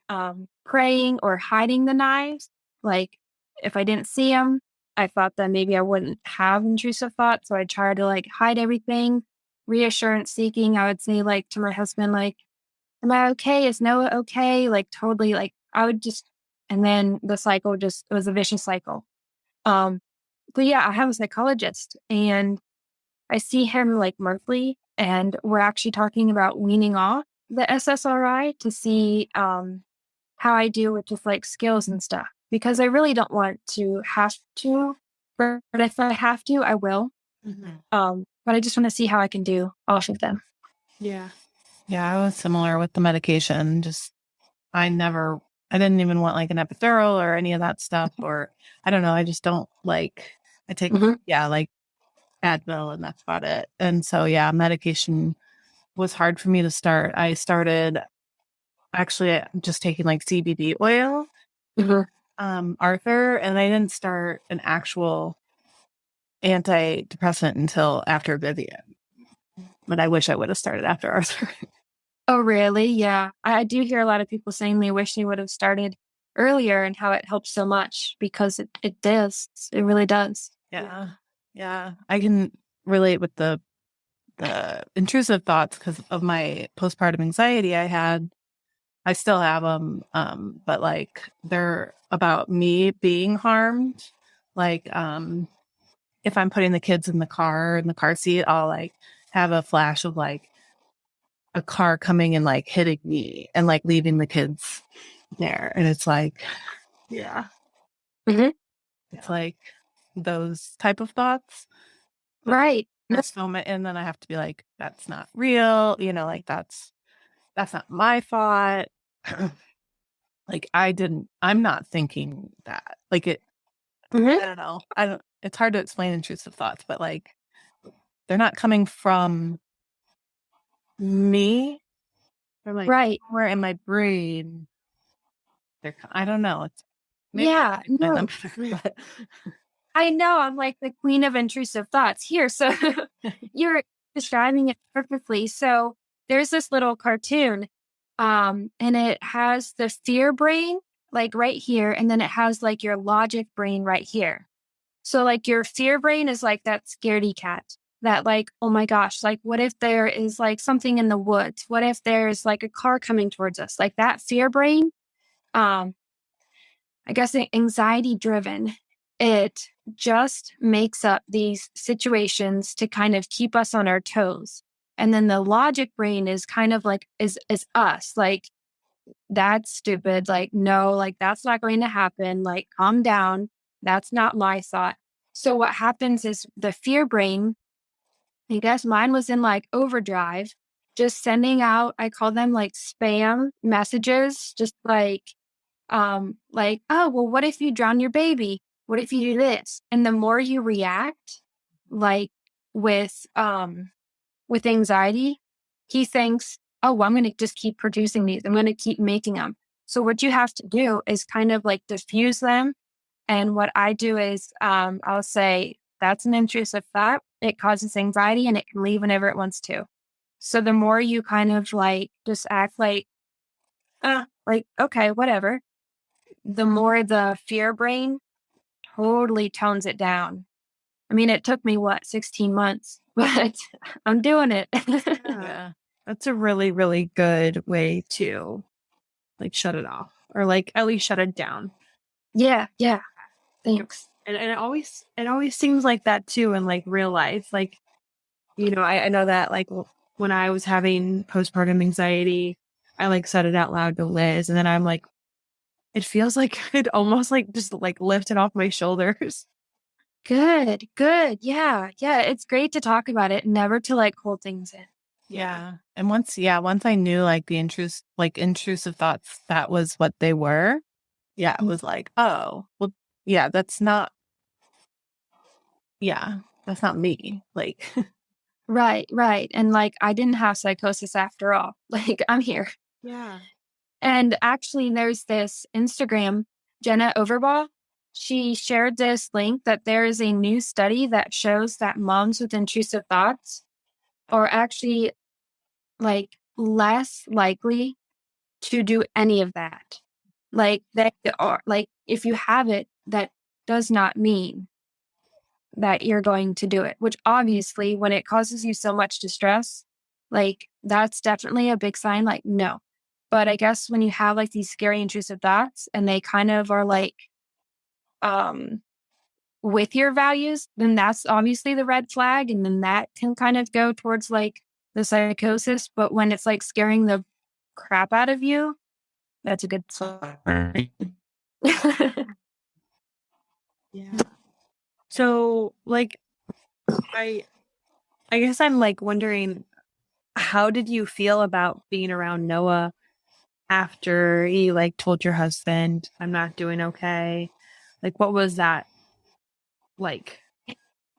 praying or hiding the knives. Like if I didn't see them, I thought that maybe I wouldn't have intrusive thoughts. So I tried to like hide everything, reassurance seeking. I would say like to my husband, like, am I okay? Is Noah okay? Like totally like I would just, and then the cycle just, it was a vicious cycle. But yeah, I have a psychologist and I see him like monthly, and we're actually talking about weaning off the SSRI to see how I do with just like skills and stuff, because I really don't want to have to, but if I have to, I will. But I just want to see how I can do off of them.
Yeah.
Yeah, I was similar with the medication. Just I didn't even want like an epidural or any of that stuff, or I don't know. I just don't like. I take like Advil and that's about it. And so yeah, medication was hard for me to start. I started actually just taking like CBD oil, Arthur, and I didn't start an actual antidepressant until after Vivian. But I wish I would have started after Arthur.
Oh, really? Yeah. I do hear a lot of people saying they wish they would have started earlier and how it helps so much, because it does. It really does.
Yeah. Yeah. I can relate with the intrusive thoughts because of my postpartum anxiety I still have them. But like they're about me being harmed. Like, if I'm putting the kids in the car seat, I'll like have a flash of like a car coming and like hitting me and like leaving the kids there. And it's like, yeah, it's like those type of thoughts.
Right.
This moment, and then I have to be like, that's not real, like that's not my thought. Like I'm not thinking that, like it, I don't know. It's hard to explain intrusive thoughts, but like they're not coming from me. They're like
Right.
somewhere in my brain. I don't know. It's
Yeah. No. I know I'm like the queen of intrusive thoughts here. So you're describing it perfectly. So there's this little cartoon, and it has the fear brain like right here, and then it has like your logic brain right here. So like your fear brain is like that scaredy cat that like, oh my gosh, like what if there is like something in the woods? What if there's like a car coming towards us? Like that fear brain, um, I guess anxiety driven, it just makes up these situations to kind of keep us on our toes. And then the logic brain is kind of like is us, like that's stupid, like no, like that's not going to happen, like calm down. That's not my thought. So what happens is the fear brain, I guess mine was in like overdrive, just sending out, I call them like spam messages, just like, oh, well, what if you drown your baby? What if you do this? And the more you react, like with with anxiety, he thinks, oh, well, I'm going to just keep producing these. I'm going to keep making them. So what you have to do is kind of like diffuse them. And what I do is I'll say, that's an intrusive thought. It causes anxiety and it can leave whenever it wants to. So the more you kind of like just act like, okay, whatever, the more the fear brain totally tones it down. I mean, it took me 16 months, but I'm doing it.
Yeah.
That's a really, really good way to like shut it off or like at least shut it down.
Yeah. Thanks.
And it always seems like that too in like real life. Like, I know that like when I was having postpartum anxiety, I like said it out loud to Liz, and then I'm like, it feels like it almost like just like lifted off my shoulders.
Good. Yeah. It's great to talk about it, never to like hold things in.
Yeah. And once I knew like the intrusive thoughts, that was what they were. Yeah. It was like, oh, well, yeah, that's not me. Like,
Right. And like, I didn't have psychosis after all. Like, I'm here.
Yeah.
And actually, there's this Instagram, Jenna Overbaugh. She shared this link that there is a new study that shows that moms with intrusive thoughts are actually like less likely to do any of that. Like they are like, if you have it, that does not mean that you're going to do it, which obviously when it causes you so much distress, like that's definitely a big sign, like no. But I guess when you have like these scary intrusive thoughts and they kind of are like with your values, then that's obviously the red flag. And then that can kind of go towards like the psychosis. But when it's like scaring the crap out of you, that's a good sign.
Yeah. So like I guess I'm like wondering, how did you feel about being around Noah after you like told your husband, I'm not doing okay? Like what was that like?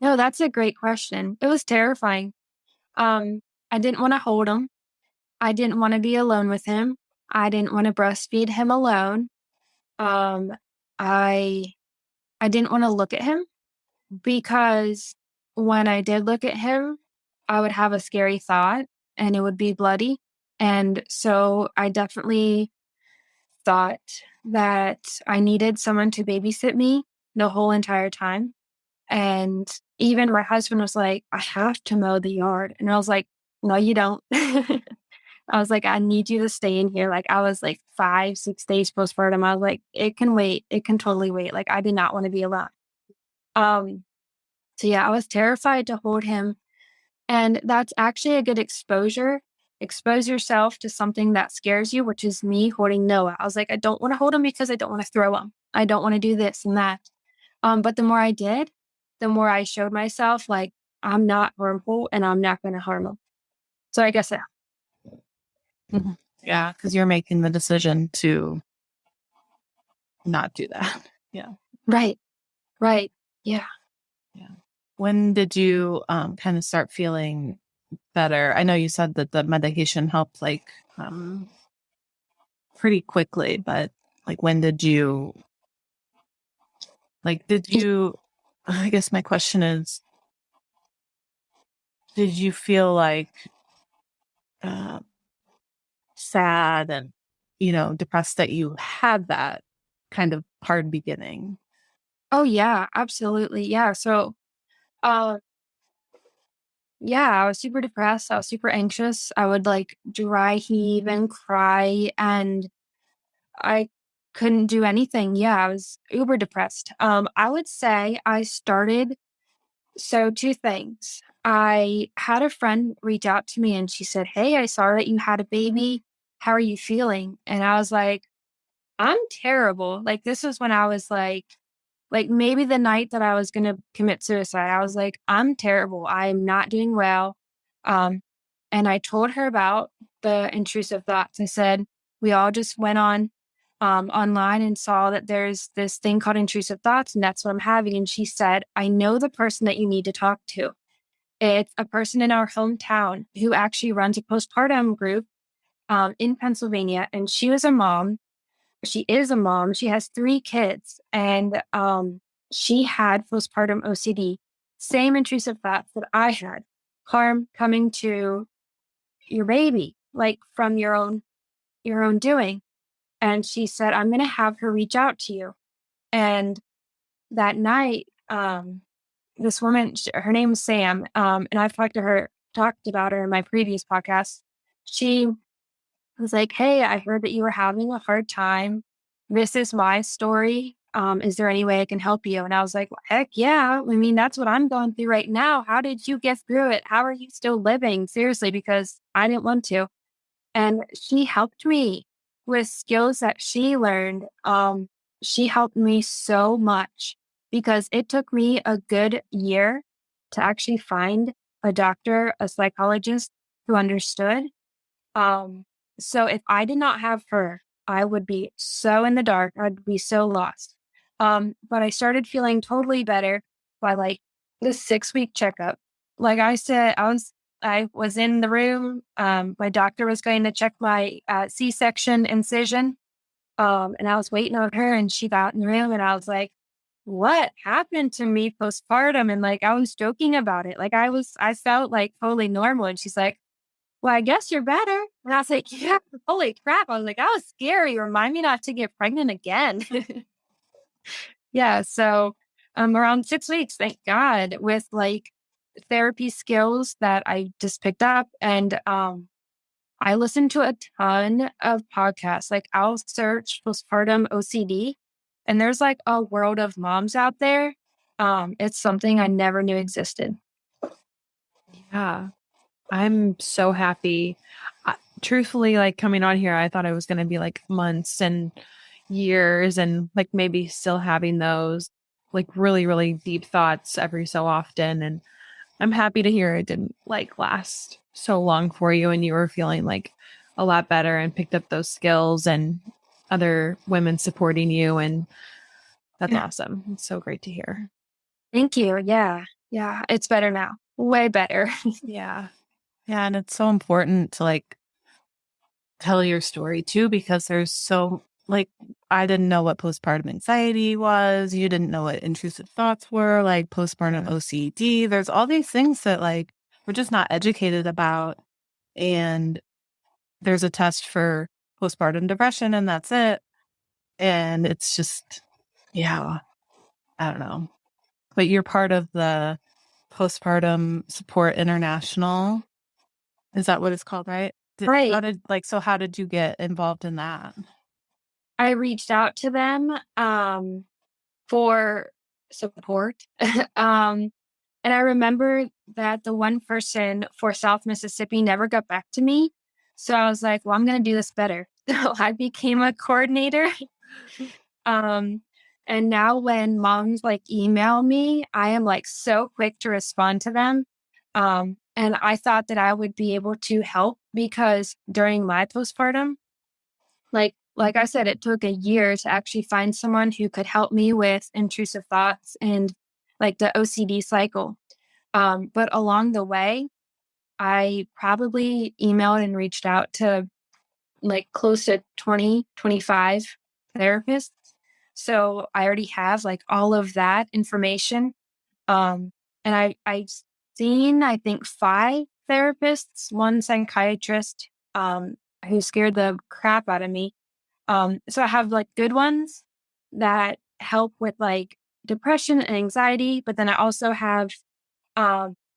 No, that's a great question. It was terrifying. I didn't want to hold him. I didn't want to be alone with him. I didn't want to breastfeed him alone. Um, I I didn't want to look at him because when I did look at him, I would have a scary thought and it would be bloody. And so I definitely thought that I needed someone to babysit me the whole entire time. And even my husband was like, I have to mow the yard. And I was like, no, you don't. I was like, I need you to stay in here. Like, I was like 5, 6 days postpartum. I was like, it can wait. It can totally wait. Like, I did not want to be alone. Um, so yeah, I was terrified to hold him. And that's actually a good exposure. Expose yourself to something that scares you, which is me holding Noah. I was like, I don't want to hold him because I don't want to throw him. I don't want to do this and that. But the more I did, the more I showed myself like I'm not harmful and I'm not going to harm him. So I guess that.
yeah, because you're making the decision to not do that. Yeah.
Right. Yeah.
When did you kind of start feeling better? I know you said that the medication helped like pretty quickly, but like when did you I guess my question is, did you feel like uh, sad and, depressed that you had that kind of hard beginning?
Oh yeah, absolutely. Yeah. So, uh, yeah, I was super depressed. I was super anxious. I would like dry heave and cry, and I couldn't do anything. Yeah, I was uber depressed. I would say I started. So, two things. I had a friend reach out to me and she said, "Hey, I saw that you had a baby. How are you feeling?" And I was like, "I'm terrible." Like, this was when I was like maybe the night that I was going to commit suicide. I was like, "I'm terrible. I'm not doing well." Um, and I told her about the intrusive thoughts. I said, "We all just went on online and saw that there's this thing called intrusive thoughts, and that's what I'm having." And she said, "I know the person that you need to talk to. It's a person in our hometown who actually runs a postpartum group in Pennsylvania. And she was a mom. She is a mom. She has 3 kids, and she had postpartum OCD, same intrusive thoughts that I had, harm coming to your baby, like from your own doing." And she said, "I'm going to have her reach out to you." And that night, this woman, her name is Sam, and I've talked about her in my previous podcast. She was like, "Hey, I heard that you were having a hard time. This is my story. Is there any way I can help you?" And I was like, "Well, heck yeah. I mean, that's what I'm going through right now. How did you get through it? How are you still living?" Seriously, because I didn't want to. And she helped me with skills that she learned. She helped me so much because it took me a good year to actually find a doctor, a psychologist who understood. Um, so if I did not have her, I would be so in the dark. I'd be so lost. But I started feeling totally better by like the 6 week checkup. Like I said, I was in the room. My doctor was going to check my C-section incision. And I was waiting on her, and she got in the room, and I was like, "What happened to me postpartum?" And like I was joking about it. Like I felt like totally normal. And she's like, "Well, I guess you're better." And I was like, "Yeah, holy crap." I was like, "That was scary. Remind me not to get pregnant again." Yeah. So around 6 weeks, thank God, with like therapy skills that I just picked up. And I listen to a ton of podcasts. Like I'll search postpartum OCD, and there's like a world of moms out there. It's something I never knew existed.
Yeah. I'm so happy. Truthfully, like coming on here, I thought it was going to be like months and years and like maybe still having those like really, really deep thoughts every so often. And I'm happy to hear it didn't like last so long for you and you were feeling like a lot better and picked up those skills and other women supporting you. And that's
Yeah.
awesome. It's so great to hear.
Thank you. Yeah. Yeah. It's better now. Way better.
Yeah.
Yeah, and it's so important to like tell your story too, because there's so like I didn't know what postpartum anxiety was. You didn't know what intrusive thoughts were, like postpartum OCD. There's all these things that like we're just not educated about. And there's a test for postpartum depression and that's it. And it's just, yeah, I don't know. But you're part of the Postpartum Support International. Is that what it's called, right?
Right.
How did you get involved in that?
I reached out to them for support. um, and I remember that the one person for South Mississippi never got back to me. So I was like, "Well, I'm going to do this better." So I became a coordinator. Um, and now when moms like email me, I am like so quick to respond to them. And I thought that I would be able to help because during my postpartum, like I said, it took a year to actually find someone who could help me with intrusive thoughts and like the OCD cycle. But along the way, I probably emailed and reached out to like close to 20, 25 therapists. So I already have like all of that information. And I've seen, I think, 5 therapists, 1 psychiatrist, who scared the crap out of me. So I have like good ones that help with like depression and anxiety, but then I also have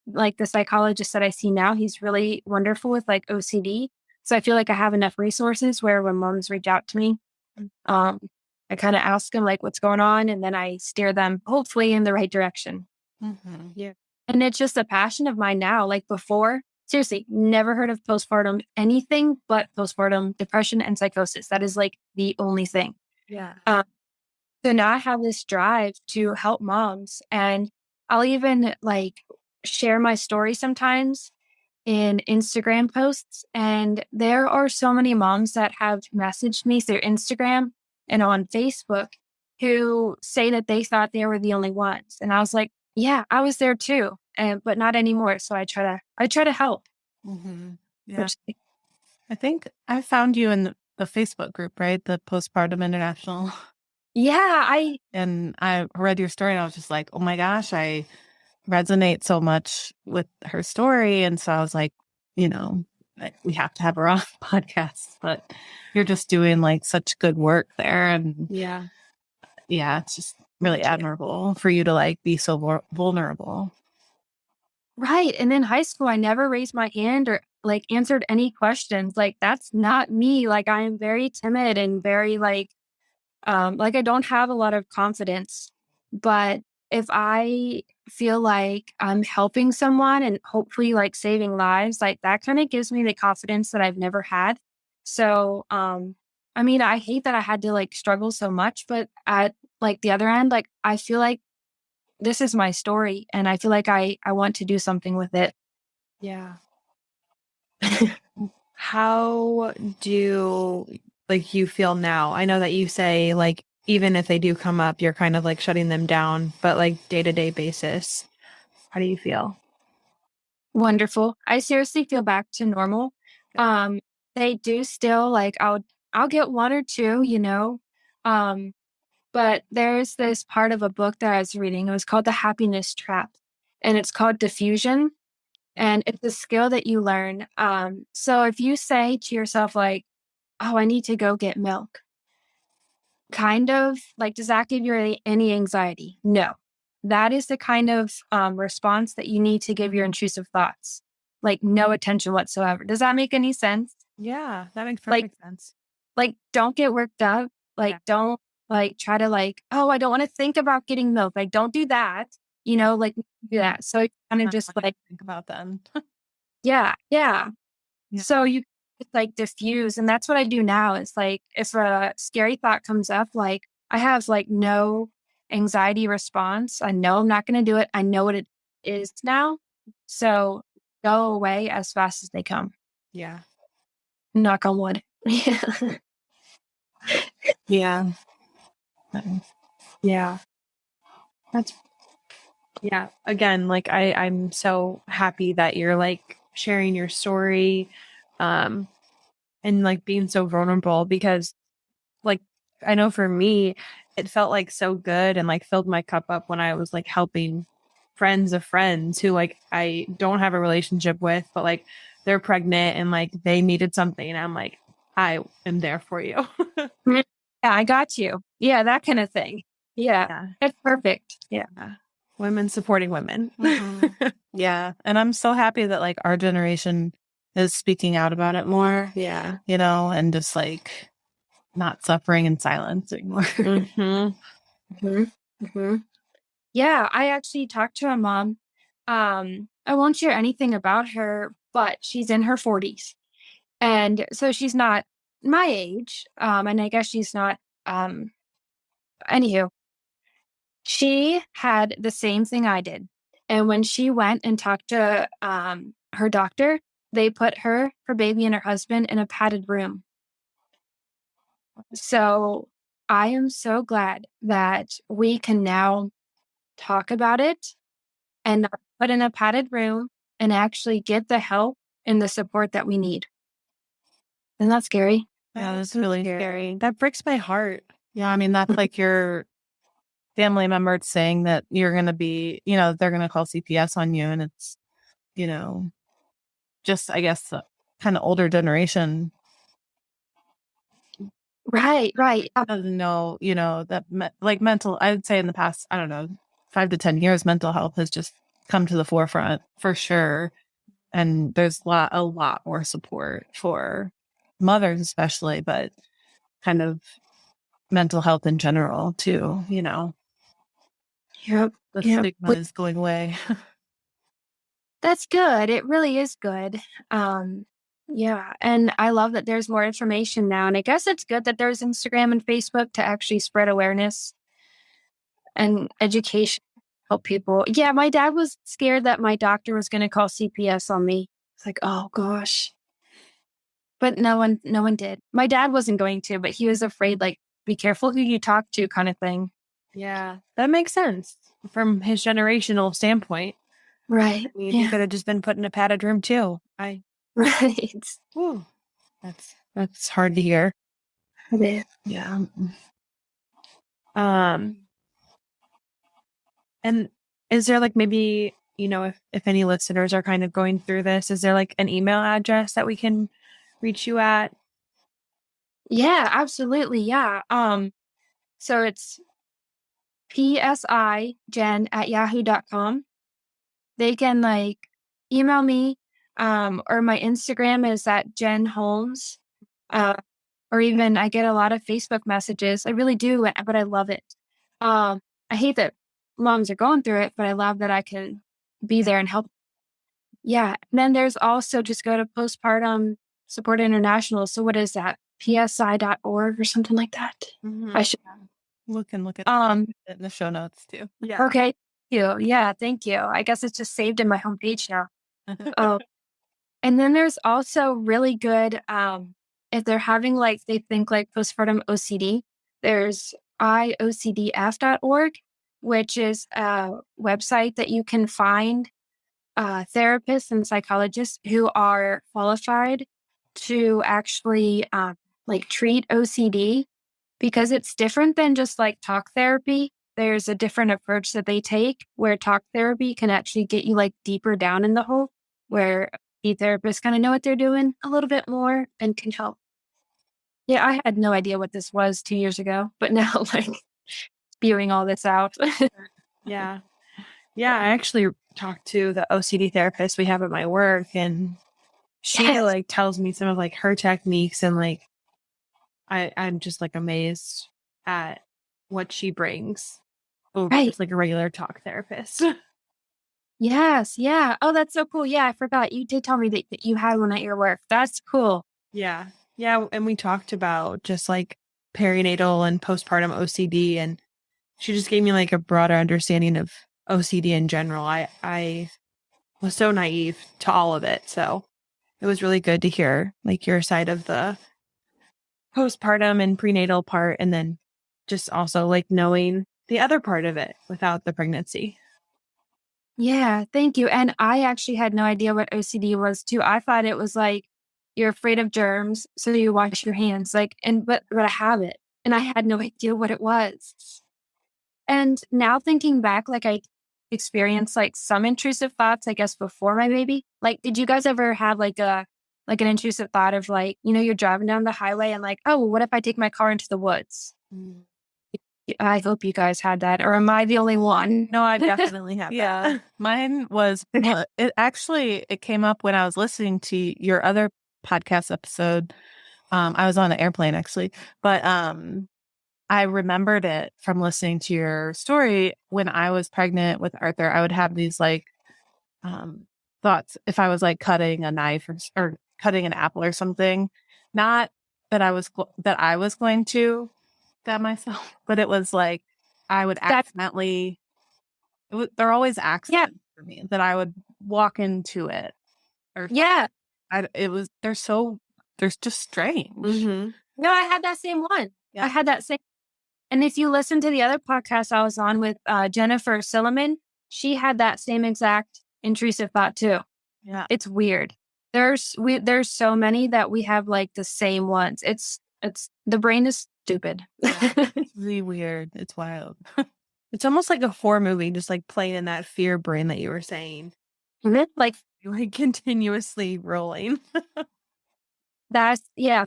like the psychologist that I see now, he's really wonderful with like OCD. So I feel like I have enough resources where when moms reach out to me, um, I kind of ask them like what's going on, and then I steer them hopefully in the right direction.
Mm-hmm.
Yeah.
And it's just a passion of mine now. Like before, seriously, never heard of postpartum anything but postpartum depression and psychosis. That is like the only thing.
Yeah.
So now I have this drive to help moms, and I'll even like share my story sometimes in Instagram posts. And there are so many moms that have messaged me through Instagram and on Facebook who say that they thought they were the only ones. And I was like, yeah, I was there too. But not anymore. So I try to help.
Mm-hmm. Yeah.
Which,
I think I found you in the Facebook group, right? The Postpartum International.
yeah,
And I read your story and I was just like, oh my gosh, I resonate so much with her story. And so I was like, we have to have her on podcast, but you're just doing like such good work there. And
Yeah.
yeah, it's just really admirable for you to like be so vulnerable.
right. And in high school, I never raised my hand or like answered any questions. Like that's not me. Like I am very timid and very like I don't have a lot of confidence. But if I feel like I'm helping someone and hopefully like saving lives, like that kind of gives me the confidence that I've never had. So I mean, I hate that I had to like struggle so much, but at like the other end, like I feel like this is my story and I feel like I want to do something with it.
Yeah. How do like you feel now? I know that you say like even if they do come up, you're kind of like shutting them down, but like day-to-day basis, how do you feel?
Wonderful. I seriously feel back to normal. Um, they do still like I'll get 1 or 2, you know. Um, but there's this part of a book that I was reading. It was called The Happiness Trap, and it's called diffusion. And it's a skill that you learn. So if you say to yourself like, "Oh, I need to go get milk," kind of like, does that give you any anxiety? No. That is the kind of response that you need to give your intrusive thoughts, like no attention whatsoever. Does that make any sense?
Yeah, that makes
Like,
perfect sense.
like don't get worked up. Like,
Yeah.
don't like try to like, oh, I don't want to think about getting milk. Like, don't do that. You know, like do that. So it's kind of
Not
just
what I
like,
think about them.
yeah, yeah.
Yeah.
So you just like diffuse. And that's what I do now. Is like if a scary thought comes up, like I have like no anxiety response. I know I'm not going to do it. I know what it is now. So go away as fast as they come.
Yeah.
Knock on wood.
Yeah. Yeah. That's yeah. Again, like I'm so happy that you're like sharing your story and like being so vulnerable because like I know for me it felt like so good and like filled my cup up when I was like helping friends of friends who like I don't have a relationship with, but like they're pregnant and like they needed something and I'm like I am there for you.
Yeah, I got you. Yeah, that kind of thing. Yeah,
Yeah.
that's perfect.
Yeah. Women supporting women.
Mhm. Yeah. And I'm so happy that like our generation is speaking out about it more,
Yeah.
and just like not suffering in silence anymore.
Mm-hmm.
Yeah, I actually talked to a mom. I won't share anything about her, but she's in her 40s. And so she's not my age. And I guess she's not anywho, she had the same thing I did. And when she went and talked to her doctor, they put her baby and her husband in a padded room. So I am so glad that we can now talk about it and not put in a padded room and actually get the help and the support that we need. Isn't that scary?
Yeah, that's really
scary. That breaks my heart.
Yeah, I mean, that's like your family member saying that you're going to be, they're going to call CPS on you. And it's, just, I guess, kind of older generation.
Right.
Doesn't know, that like mental, I would say in the past, I don't know, 5 to 10 years, mental health has just come to the forefront for sure. And there's a lot more support for mothers, especially, but kind of mental health in general too,
Yep.
the stigma is going away.
That's good. It really is good. Yeah. And I love that there's more information now. And I guess it's good that there's Instagram and Facebook to actually spread awareness and education, help people. Yeah. My dad was scared that my doctor was going to call CPS on me. It's like, oh gosh. But no one did. My dad wasn't going to, but he was afraid, like, be careful who you talk to kind of thing.
Yeah, that makes sense from his generational standpoint.
Right.
I mean, he could have just been put in a padded room too.
Right.
Whew, that's hard to hear.
It is.
Yeah. And is there like maybe, if any listeners are kind of going through this, is there like an email address that we can reach you at?
Yeah, absolutely. Yeah. So it's psijen@yahoo.com. They can like email me, or my Instagram is at Jenn Holmes. Or even I get a lot of Facebook messages. I really do, but I love it. I hate that moms are going through it, but I love that I can be there and help. Yeah. And then there's also, just go to Postpartum Support International. So what is that? psi.org or something like that.
Mm-hmm.
I should
look at it in the show notes too.
Yeah.
Okay. Thank you. Yeah, thank you. I guess it's just saved in my homepage now. And then there's also really good, if they're having they think like postpartum OCD, there's iocdf.org, which is a website that you can find therapists and psychologists who are qualified to actually treat OCD, because it's different than just like talk therapy. There's a different approach that they take, where talk therapy can actually get you like deeper down in the hole, where the therapists kind of know what they're doing a little bit more and can help. Yeah, I had no idea what this was 2 years ago, but now spewing all this out.
Yeah. Yeah, I actually talked to the OCD therapist we have at my work, and she tells me some of her techniques, and I'm just amazed at what she brings over just a regular talk therapist.
Yes, yeah. Oh, that's so cool. Yeah, I forgot. You did tell me that you had one at your work. That's cool.
Yeah. Yeah, and we talked about just perinatal and postpartum OCD, and she just gave me a broader understanding of OCD in general. I was so naive to all of it, so it was really good to hear your side of the postpartum and prenatal part, and then just also knowing the other part of it without the pregnancy.
Yeah, thank you. And I actually had no idea what OCD was too. I thought it was you're afraid of germs, so you wash your hands. But I have it, and I had no idea what it was. And now thinking back, I experienced some intrusive thoughts, I guess, before my baby. Did you guys ever have an intrusive thought of you're driving down the highway and oh, what if I take my car into the woods? I hope you guys had that, or am I the only one?
No, I definitely have.
Yeah, mine was. It came up when I was listening to your other podcast episode. I was on an airplane actually, but I remembered it from listening to your story. When I was pregnant with Arthur, I would have these thoughts if I was cutting a knife or cutting an apple or something. Not that I was going to stab myself, but it was I would accidentally. They're always accidents for me that I would walk into it. Or they're just strange.
Mm-hmm. No, I had that same one.
Yeah.
I had that same. And if you listen to the other podcast I was on with Jennifer Silliman, she had that same exact intrusive thought too.
Yeah.
It's weird. There's so many that we have the same ones. It's the brain is stupid.
Yeah, it's really weird. It's wild.
It's almost like a horror movie, just like playing in that fear brain that you were saying.
Like
Like continuously rolling.
that's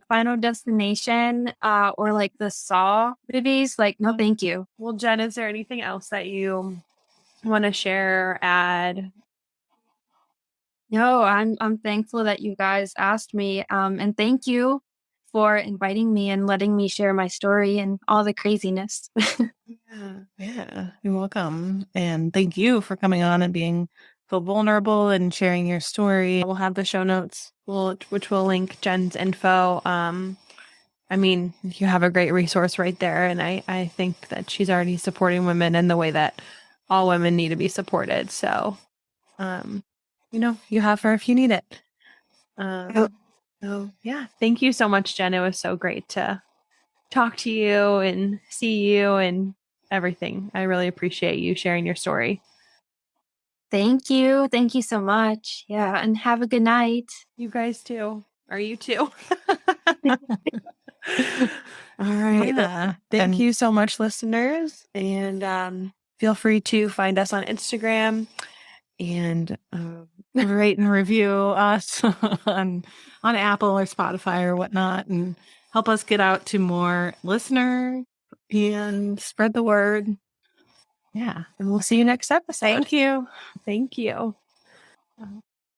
Final Destination, or like the Saw movies. Like, no, thank you.
Well, Jen, is there anything else that you want to share, add?
No, I'm thankful that you guys asked me. And thank you for inviting me and letting me share my story and all the craziness.
Yeah, you're welcome. And thank you for coming on and being so vulnerable and sharing your story.
We'll have the show notes, which will link Jen's info. I mean, you have a great resource right there. And I think that she's already supporting women in the way that all women need to be supported. So, you have her if you need it. So yeah, thank you so much, Jen. It was so great to talk to you and see you and everything. I really appreciate you sharing your story.
Thank you. Thank you so much. Yeah. And have a good night.
You guys too. Are you too? All right.
Yeah.
Thank you so much, listeners. And feel free to find us on Instagram and
rate and review us on Apple or Spotify or whatnot, and help us get out to more listeners and spread the word. Yeah.
and we'll see you next episode.
Thank you.
Thank you.